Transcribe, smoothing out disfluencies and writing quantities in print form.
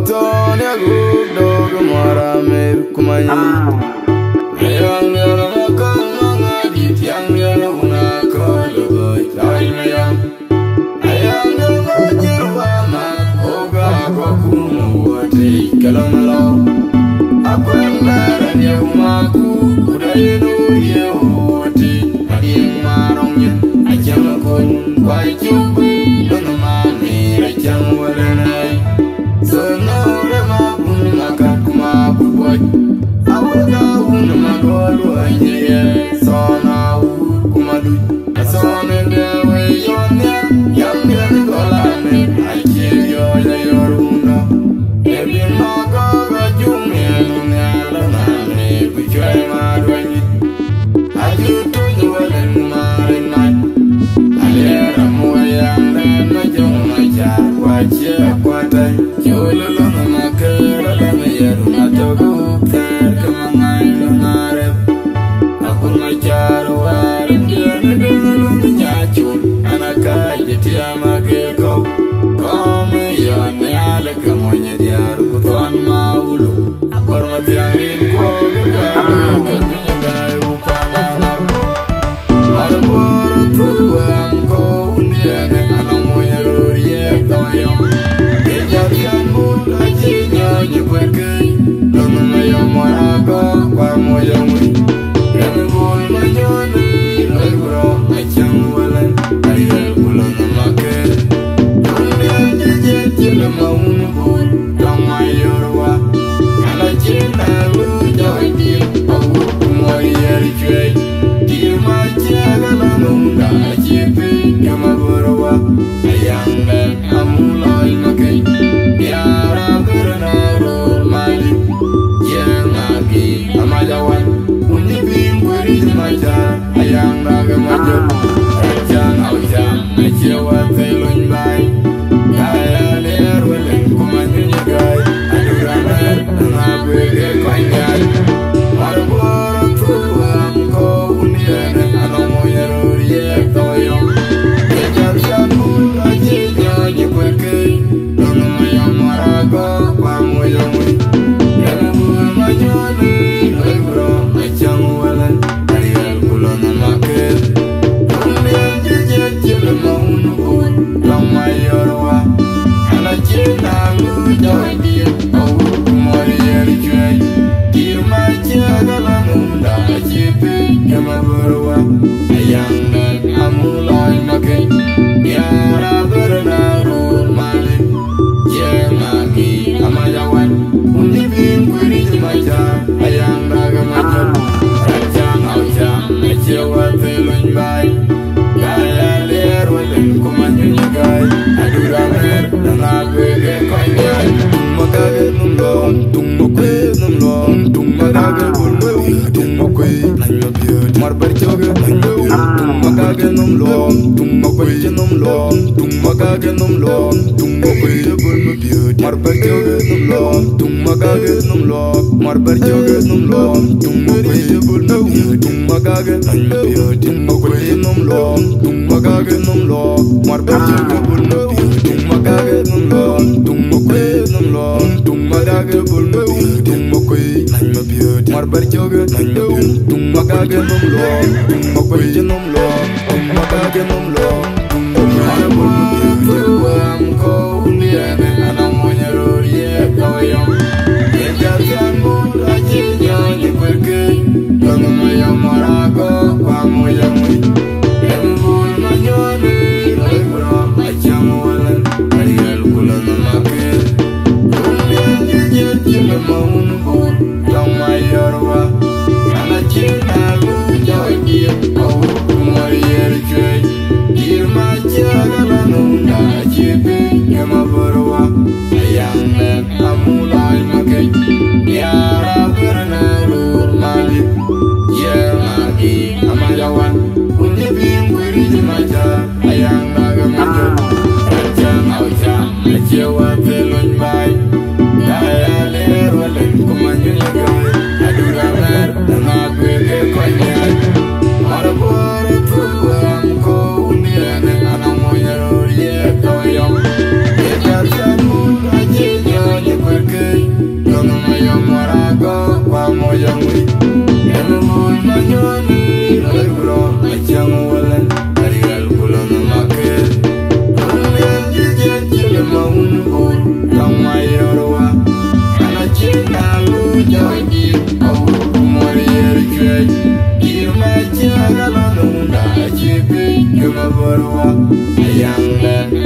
ton ya guk dog mara mer kumanya ayang ya makal manga dit yang ya una kol boy lai mayam ayang ya majirwa ma oga ko kumu wate kalam lo akwen baran ya umaku udayenu ya wate ading marong yin ajam kun kwai chubi dono ma mi ajam walanai sono re ma bun makat kuma buboy awuda un magolu aye sona u kuma du asone de we yonya yam de gola me aye yo ya yorunda ebi no go ga jume ne la na me bu joy ma doyi aju to ni walen ma ren ma alera mo ya ne ma jom ma ja wa che kwata jolo lo ma kera la me yeru na to go ter kama ngai lo na re akun ma jaro wa de ne de lo nya chul anaka je ti ama ke ko me ya ne ala ka mo nya diar ku ton ma ulu akor ma ti amin ko ga ga nya ga u pa na na mar por tu am ko ne ne ana mo ya ru ye to yo ke ja ti amu la ji nya ji pe ke lo na yo mo ra ko kwa mo ya mu ya me bol ma yo ni lo bro a chang wala ai el kulo na ma ke ne je ti le ma un bol ta ma yo wa ala ji na lu jo di o mo ye ri chwe di ma che la na nu da ji pe ka ma bro wa ayang le amu lai ma ke ya ra gur na ro ma li ye na gi amajawan uni bim kweri ma ja ayang na ga ma jo ajang au jang na che wa te lun bai ya le ro le kuma ni gai adura na be ge kwai ya mar bor tu am ko uni ne ano mo ye ro ye to yo ye jar jan mu na ji nya ji kwe ke no ma ya mara go kwa mo yo mu ya mu ma jo ni le bro ma chang wala ari el kulo na ma ke uni ji je ji le ma un bu la ma yo wa ana ji na lu jo di o mo ye ri chwe di ma che ga la mu da ji pe ya ma bro wa ayang na amu lai ma ke ya ra gur na ru ma le ye ma gi amajawan uni bim kweri ma ja ayang na ga ma jo ajang au jang na che wa te lun bai ya le ro le kuma ni gai adura mer na be ge ko ya ma ga ge num lo tung mo kwe num lo tung ma ga ge bul mo tung mo kwe nan ma bi mar bar cho ge nan ma bi tung ma ga ge num lo tung mo kwe num lo tung ma ga ge num lo tung mo kwe bul mo bi mar bar cho ge num lo tung ma ga ge num lo mar bar cho ge num lo tung mo kwe bul mo bi tung ma ga ge nan ma bi tung mo kwe num lo tung ma ga ge num lo mar bar cho ge bul mo bi tung ma ga ge num lo tung mo kwe num lo tung ma ga ge bul mo bi tung mo kwe nan ma bi mar bar cho ge nan ma bi tung ma ga ge num lo tung mo kwe num lo tung ma ga ge num lo tung mo kwe bul mo bi am ko ni ene ana mo nya ro ye to yo ye ja kan mo ra ji nya ni kwe ke no ma ya mara go kwa mo ya mu em bul ma nyo ni lo bro a cham wala ari el kulo na ma ke ji le ma un bul ta ma yor wa ana ji na lu jo di o mo ye ri chwe di ma che ga la nu da Guma Borwa, a young man.